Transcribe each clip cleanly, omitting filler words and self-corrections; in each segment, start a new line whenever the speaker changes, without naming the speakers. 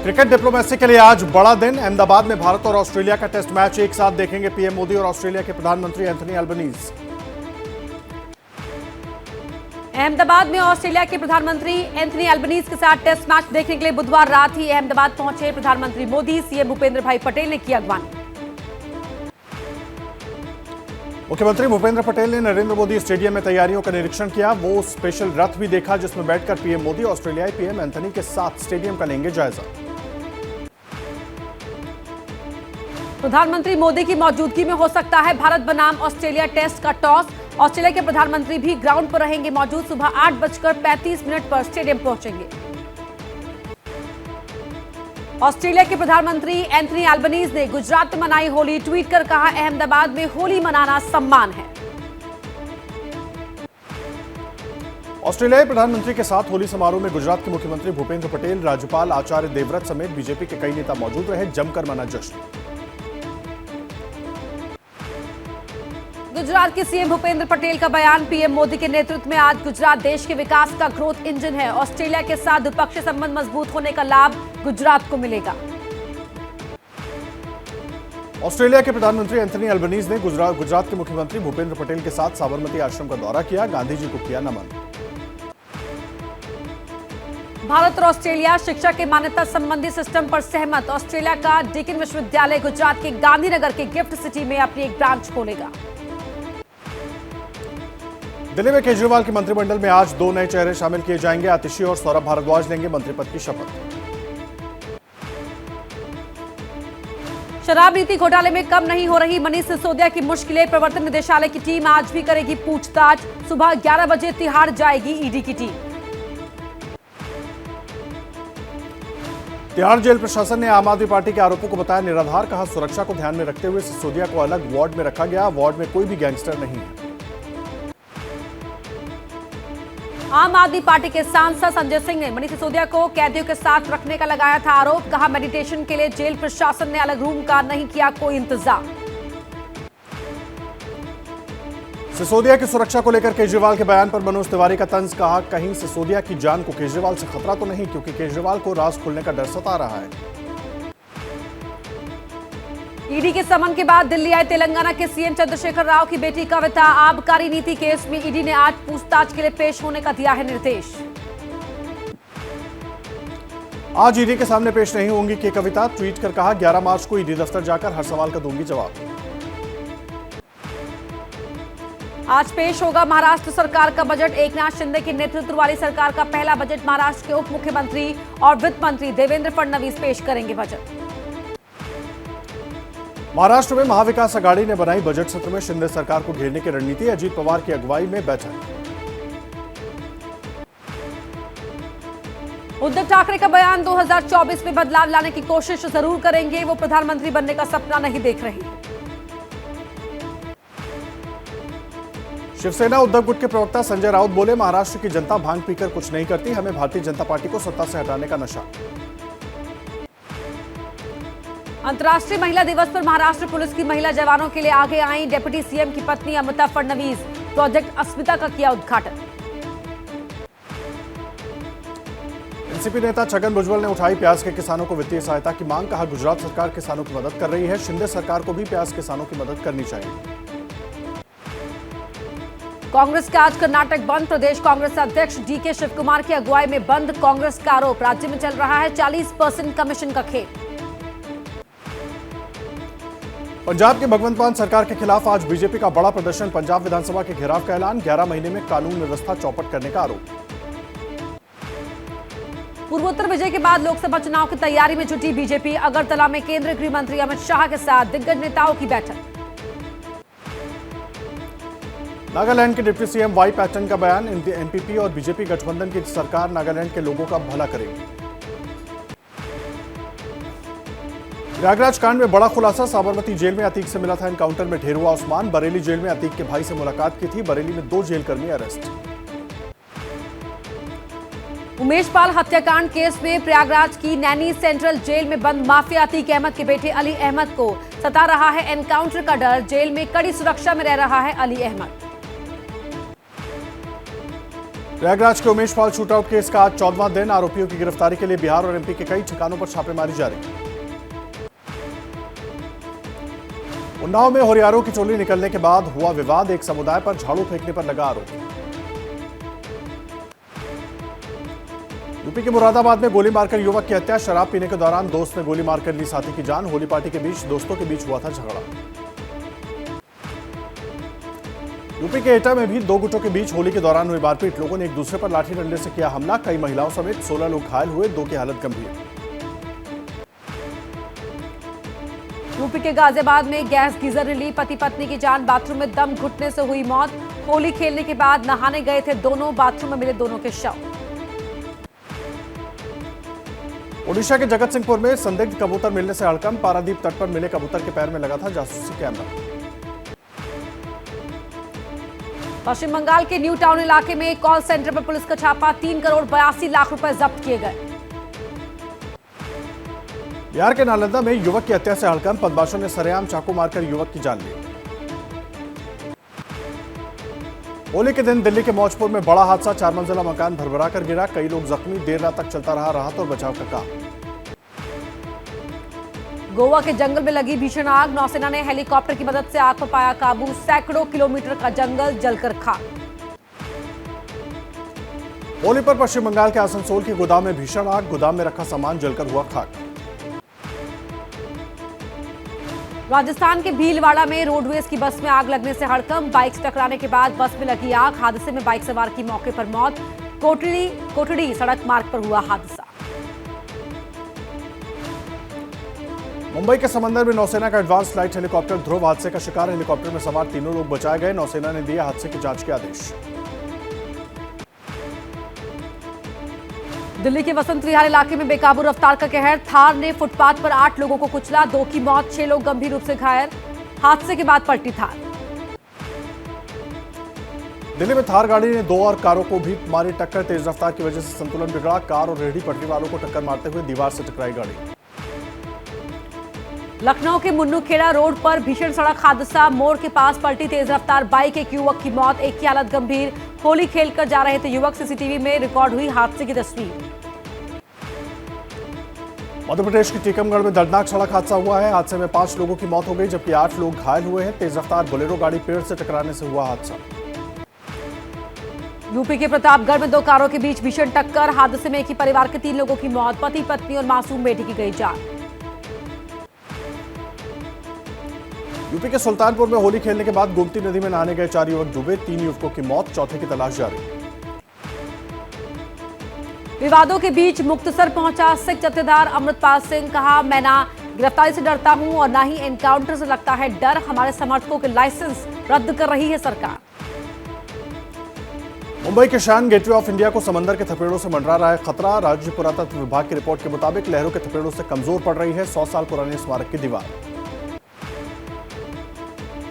Cricket diplomacy के लिए आज बड़ा दिन। अहमदाबाद में भारत और ऑस्ट्रेलिया का टेस्ट मैच एक साथ देखेंगे पीएम मोदी और ऑस्ट्रेलिया के प्रधानमंत्री एंथनी अल्बनीज।
अहमदाबाद में ऑस्ट्रेलिया के प्रधानमंत्री एंथनी अल्बनीज के साथ टेस्ट मैच देखने के लिए बुधवार रात ही अहमदाबाद पहुंचे प्रधानमंत्री मोदी। सीएम भूपेंद्र भाई पटेल ने किया अगवानी।
मुख्यमंत्री भूपेंद्र पटेल ने नरेंद्र मोदी स्टेडियम में तैयारियों का निरीक्षण किया। वो स्पेशल रथ भी देखा जिसमें बैठकर पीएम मोदी ऑस्ट्रेलियाई पीएम एंथनी के साथ स्टेडियम का लेंगे जायजा।
प्रधानमंत्री मोदी की मौजूदगी में हो सकता है भारत बनाम ऑस्ट्रेलिया टेस्ट का टॉस। ऑस्ट्रेलिया के प्रधानमंत्री भी ग्राउंड पर रहेंगे मौजूद। सुबह 8:35 पर स्टेडियम पहुंचेंगे। ऑस्ट्रेलिया के प्रधानमंत्री एंथनी अल्बनीज ने गुजरात में मनाई होली। ट्वीट कर कहा, अहमदाबाद में होली मनाना सम्मान है।
ऑस्ट्रेलियाई प्रधानमंत्री के साथ होली समारोह में गुजरात के मुख्यमंत्री भूपेंद्र पटेल, राज्यपाल आचार्य देवव्रत समेत बीजेपी के कई नेता मौजूद रहे। जमकर मना जश्न।
गुजरात के सीएम भूपेंद्र पटेल का बयान, पीएम मोदी के नेतृत्व में आज गुजरात देश के विकास का ग्रोथ इंजन है। ऑस्ट्रेलिया के साथ द्विपक्षीय संबंध मजबूत होने का लाभ गुजरात को मिलेगा।
ऑस्ट्रेलिया के प्रधानमंत्री एंथनी अल्बनीज ने गुजरात के मुख्यमंत्री भूपेंद्र पटेल के साथ साबरमती आश्रम का दौरा किया। गांधी जी को किया नमन।
भारत और ऑस्ट्रेलिया शिक्षा के मान्यता संबंधी सिस्टम पर सहमत। ऑस्ट्रेलिया का डीकिन विश्वविद्यालय गुजरात के गांधीनगर के गिफ्ट सिटी में अपनी एक ब्रांच खोलेगा।
दिल्ली में केजरीवाल के मंत्रिमंडल में आज 2 नए चेहरे शामिल किए जाएंगे। आतिशी और सौरभ भारद्वाज लेंगे मंत्री पद की शपथ।
शराब नीति घोटाले में कम नहीं हो रही मनीष सिसोदिया की मुश्किलें। प्रवर्तन निदेशालय की टीम आज भी करेगी पूछताछ। सुबह 11 बजे तिहाड़ जाएगी ईडी की टीम।
तिहाड़ जेल प्रशासन ने आम आदमी पार्टी के आरोपों को बताया निराधार। कहा, सुरक्षा को ध्यान में रखते हुए सिसोदिया को अलग वार्ड में रखा गया। वार्ड में कोई भी गैंगस्टर नहीं है।
आम आदमी पार्टी के सांसद संजय सिंह ने मनीष सिसोदिया को कैदियों के साथ रखने का लगाया था आरोप। कहा, मेडिटेशन के लिए जेल प्रशासन ने अलग रूम का नहीं किया कोई इंतजाम।
सिसोदिया की सुरक्षा को लेकर केजरीवाल के बयान पर मनोज तिवारी का तंज। कहा, कहीं सिसोदिया की जान को केजरीवाल से खतरा तो नहीं, क्योंकि केजरीवाल को राज खुलने का डर सता रहा है।
ईडी के समन के बाद दिल्ली आए तेलंगाना के सीएम चंद्रशेखर राव की बेटी कविता। आबकारी नीति केस में ईडी ने आज पूछताछ के लिए पेश होने का दिया है निर्देश।
आज ईडी के सामने पेश नहीं होंगी के कविता। ट्वीट कर कहा, 11 मार्च को ईडी दफ्तर जाकर हर सवाल का दूंगी जवाब।
आज पेश होगा महाराष्ट्र सरकार का बजट। एकनाथ शिंदे के नेतृत्व वाली सरकार का पहला बजट। महाराष्ट्र के उप मुख्यमंत्री और वित्त मंत्री देवेंद्र फडणवीस पेश करेंगे बजट।
महाराष्ट्र में महाविकास अघाड़ी ने बनाई बजट सत्र में शिंदे सरकार को घेरने की रणनीति। अजीत पवार की अगुवाई में बैठक।
उद्धव ठाकरे का बयान, 2024 में बदलाव लाने की कोशिश जरूर करेंगे। वो प्रधानमंत्री बनने का सपना नहीं देख रहे।
शिवसेना उद्धव गुट के प्रवक्ता संजय राउत बोले, महाराष्ट्र की जनता भांग पीकर कुछ नहीं करती। हमें भारतीय जनता पार्टी को सत्ता से हटाने का नशा।
अंतर्राष्ट्रीय महिला दिवस पर महाराष्ट्र पुलिस की महिला जवानों के लिए आगे आई डिप्टी सीएम की पत्नी अमिता फडणवीस। प्रोजेक्ट अस्मिता का किया उद्घाटन।
एनसीपी नेता छगन भुजबल ने उठाई प्याज के किसानों को वित्तीय सहायता की मांग। कहा, गुजरात सरकार किसानों की मदद कर रही है। शिंदे सरकार को भी प्याज किसानों की मदद करनी चाहिए।
कांग्रेस का आज कर्नाटक बंद। प्रदेश कांग्रेस अध्यक्ष डीके शिवकुमार की अगुवाई में बंद। कांग्रेस का आरोप, राज्य में चल रहा है 40% कमीशन का खेल।
पंजाब के भगवंत मान सरकार के खिलाफ आज बीजेपी का बड़ा प्रदर्शन। पंजाब विधानसभा के घेराव का ऐलान। 11 महीने में कानून व्यवस्था चौपट करने का आरोप।
पूर्वोत्तर विजय के बाद लोकसभा चुनाव की तैयारी में जुटी बीजेपी। अगरतला में केंद्रीय गृह मंत्री अमित शाह के साथ दिग्गज नेताओं की बैठक।
नागालैंड के डिप्टी सीएम वाई पैटर्न का बयान, एनपीपी और बीजेपी गठबंधन की सरकार नागालैंड के लोगों का भला करेगी। प्रयागराज कांड में बड़ा खुलासा। साबरमती जेल में अतीक से मिला था एनकाउंटर में ढेर हुआ उस्मान। बरेली जेल में अतीक के भाई से मुलाकात की थी। बरेली में 2 जेलकर्मी अरेस्ट।
उमेश पाल हत्याकांड केस में प्रयागराज की नैनी सेंट्रल जेल में बंद माफिया अतीक अहमद के बेटे अली अहमद को सता रहा है एनकाउंटर का डर। जेल में कड़ी सुरक्षा में रह रहा है अली अहमद।
प्रयागराज के उमेश पाल शूटआउट केस का आज 14वां दिन। आरोपियों की गिरफ्तारी के लिए बिहार और एमपी के कई ठिकानों पर छापेमारी जारी। उन्नाव में होरियारों की टोली निकलने के बाद हुआ विवाद। एक समुदाय पर झाड़ू फेंकने पर लगा आरोप। यूपी के मुरादाबाद में गोली मारकर युवक की हत्या। शराब पीने के दौरान दोस्त ने गोली मारकर ली साथी की जान। होली पार्टी के बीच दोस्तों के बीच हुआ था झगड़ा। यूपी के एटा में भी दो गुटों के बीच होली के दौरान हुई मारपीट। लोगों ने एक दूसरे पर लाठी डंडे से किया हमला। कई महिलाओं समेत 16 लोग घायल हुए, 2 की हालत गंभीर।
यूपी के गाजियाबाद में गैस गीजर ने ली पति पत्नी की जान। बाथरूम में दम घुटने से हुई मौत। होली खेलने के बाद नहाने गए थे दोनों। बाथरूम में मिले दोनों के शव।
ओडिशा के जगत सिंहपुर में संदिग्ध कबूतर मिलने से हड़कंप। पारादीप तट पर मिले कबूतर के पैर में लगा था जासूसी कैमरा।
पश्चिम बंगाल के न्यू टाउन इलाके में कॉल सेंटर पर पुलिस का छापा। 3 करोड़ 82 लाख रुपए जब्त किए गए।
बिहार के नालंदा में युवक की हत्या से हड़कंप। बदमाशों ने सरेआम चाकू मारकर युवक की जान ली। होली के दिन दिल्ली के मौजपुर में बड़ा हादसा। 4 मंजिला मकान भरभरा कर गिरा। कई लोग जख्मी। देर रात तक चलता रहा राहत और बचाव का काम।
गोवा के जंगल में लगी भीषण आग। नौसेना ने हेलीकॉप्टर की मदद से आग पर पाया काबू। सैकड़ों किलोमीटर का जंगल जलकर खाक।
होली पर पश्चिम बंगाल के आसनसोल के गोदाम में भीषण आग। गोदाम में रखा सामान जलकर हुआ खाक।
राजस्थान के भीलवाड़ा में रोडवेज की बस में आग लगने से हड़कंप। बाइक से टकराने के बाद बस में लगी आग। हादसे में बाइक सवार की मौके पर मौत। कोटड़ी सड़क मार्ग पर हुआ हादसा।
मुंबई के समंदर में नौसेना का एडवांस लाइट हेलीकॉप्टर ध्रुव हादसे का शिकार। हेलीकॉप्टर में सवार 3 लोग बचाए गए। नौसेना ने दिए हादसे की जांच के आदेश।
दिल्ली के वसंत विहार इलाके में बेकाबू रफ्तार का कहर। थार ने फुटपाथ पर 8 लोगों को कुचला। 2 की मौत, 6 लोग गंभीर रूप से घायल। हादसे के बाद पलटी थार।
दिल्ली में थार गाड़ी ने 2 और कारों को भी मारी टक्कर। तेज रफ्तार की वजह से संतुलन बिगड़ा। कार और रेहड़ी पटरी वालों को टक्कर मारते हुए दीवार से टकराई गाड़ी।
लखनऊ के मुन्नूखेड़ा रोड पर भीषण सड़क हादसा। मोड़ के पास पलटी तेज रफ्तार बाइक। एक युवक की मौत, 1 की हालत गंभीर। होली खेलकर जा रहे थे युवक। सीसीटीवी में रिकॉर्ड हुई हादसे की तस्वीर।
मध्य प्रदेश के टीकमगढ़ में दर्दनाक सड़क हादसा हुआ है। हादसे में 5 लोगों की मौत हो गई जबकि 8 लोग घायल हुए हैं। तेज रफ्तार बोलेरो गाड़ी पेड़ से टकराने से हुआ हादसा।
यूपी के प्रतापगढ़ में 2 कारों के बीच भीषण टक्कर। हादसे में एक ही परिवार के 3 लोगों की मौत। पति पत्नी और मासूम बेटी की गई जान। यूपी के सुल्तानपुर में होली खेलने के बाद गोमती नदी में नहाने गए 4 युवक डूबे। 3 युवकों की मौत, चौथे की तलाश जारी। विवादों के बीच मुक्तसर पहुंचा सिख जत्थेदार अमृतपाल सिंह। कहा, मैं ना गिरफ्तारी से डरता हूं और ना ही एनकाउंटर से लगता है डर। हमारे समर्थकों के लाइसेंस रद्द कर रही है सरकार।
मुंबई के शान गेटवे ऑफ इंडिया को समंदर के थपेड़ों से मंडरा रहा है खतरा। राज्य पुरातत्व विभाग की रिपोर्ट के मुताबिक लहरों के थपेड़ों से कमजोर पड़ रही है 100 साल पुराने स्मारक की दीवार।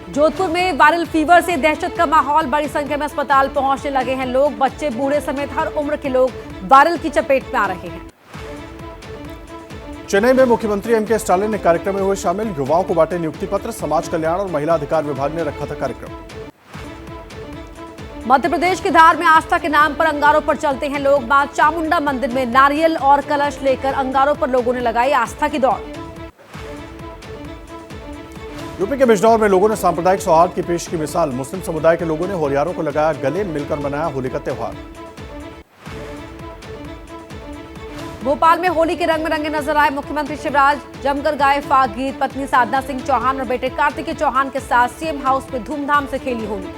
जोधपुर में वायरल फीवर से दहशत का माहौल। बड़ी संख्या में अस्पताल पहुंचने लगे हैं लोग। बच्चे, बूढ़े समेत हर उम्र के लोग वायरल की चपेट में आ रहे हैं।
चेन्नई में मुख्यमंत्री एमके स्टालिन ने कार्यक्रम में हुए शामिल। युवाओं को बांटे नियुक्ति पत्र। समाज कल्याण और महिला अधिकार विभाग ने रखा था कार्यक्रम।
मध्य प्रदेश के धार में आस्था के नाम पर अंगारों पर चलते हैं लोग। मां चामुंडा मंदिर में नारियल और कलश लेकर अंगारों पर लोगों ने लगाई आस्था की दौड़।
यूपी के बिजनौर में लोगों ने सांप्रदायिक सौहार्द की पेश की मिसाल। मुस्लिम समुदाय के लोगों ने होलियारों को लगाया गले। मिलकर मनाया होली का त्योहार।
भोपाल में होली के रंग में रंगे नजर आए मुख्यमंत्री शिवराज। जमकर गाए फाग गीत। पत्नी साधना सिंह चौहान और बेटे कार्तिकेय चौहान के साथ सीएम हाउस में धूमधाम से खेली होली।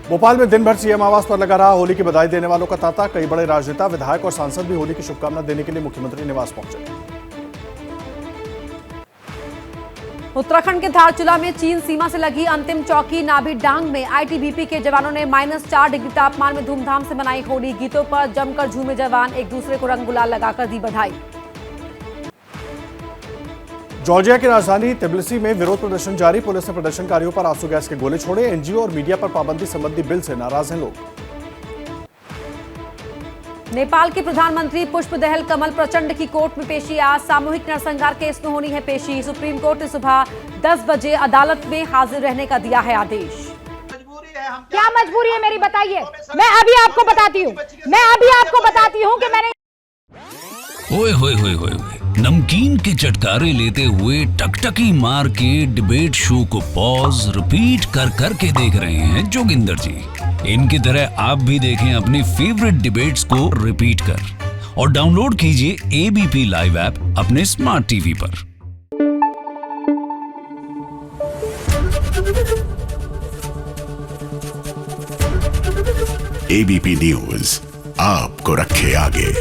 भोपाल में दिन भर सीएम आवास पर लगा रहा होली की बधाई देने वालों का तांता। कई बड़े राजनेता, विधायक और सांसद भी होली की शुभकामना देने के लिए मुख्यमंत्री निवास पहुंचे।
उत्तराखंड के धारचूला में चीन सीमा से लगी अंतिम चौकी नाभी डांग में आईटीबीपी के जवानों ने -4 डिग्री तापमान में धूमधाम से मनाई होली। गीतों पर जमकर झूमे जवान। एक दूसरे को रंग गुलाल लगाकर दी बधाई।
जॉर्जिया की राजधानी तिब्लिसी में विरोध प्रदर्शन जारी। पुलिस ने प्रदर्शनकारियों पर आंसू गैस के गोले छोड़े। एनजीओ और मीडिया पर पाबंदी संबंधी बिल से नाराज हैं लोग।
नेपाल के प्रधानमंत्री पुष्प दहल कमल प्रचंड की कोर्ट में पेशी। आज सामूहिक नरसंहार केस में होनी है पेशी। सुप्रीम कोर्ट ने सुबह 10 बजे अदालत में हाजिर रहने का दिया है आदेश।
मजबूरी है, हम क्या मजबूरी है मेरी, बताइए। मैं अभी आपको बताती हूँ कि मैंने
ओए होए होए होए होए। नमकीन के चटकारे लेते हुए टकटकी मार के डिबेट शो को पॉज रिपीट कर कर के देख रहे हैं जोगिंदर जी। इनकी तरह आप भी देखें अपनी फेवरेट डिबेट्स को रिपीट कर और डाउनलोड कीजिए एबीपी लाइव ऐप अपने स्मार्ट टीवी पर।
एबीपी न्यूज आपको रखे आगे।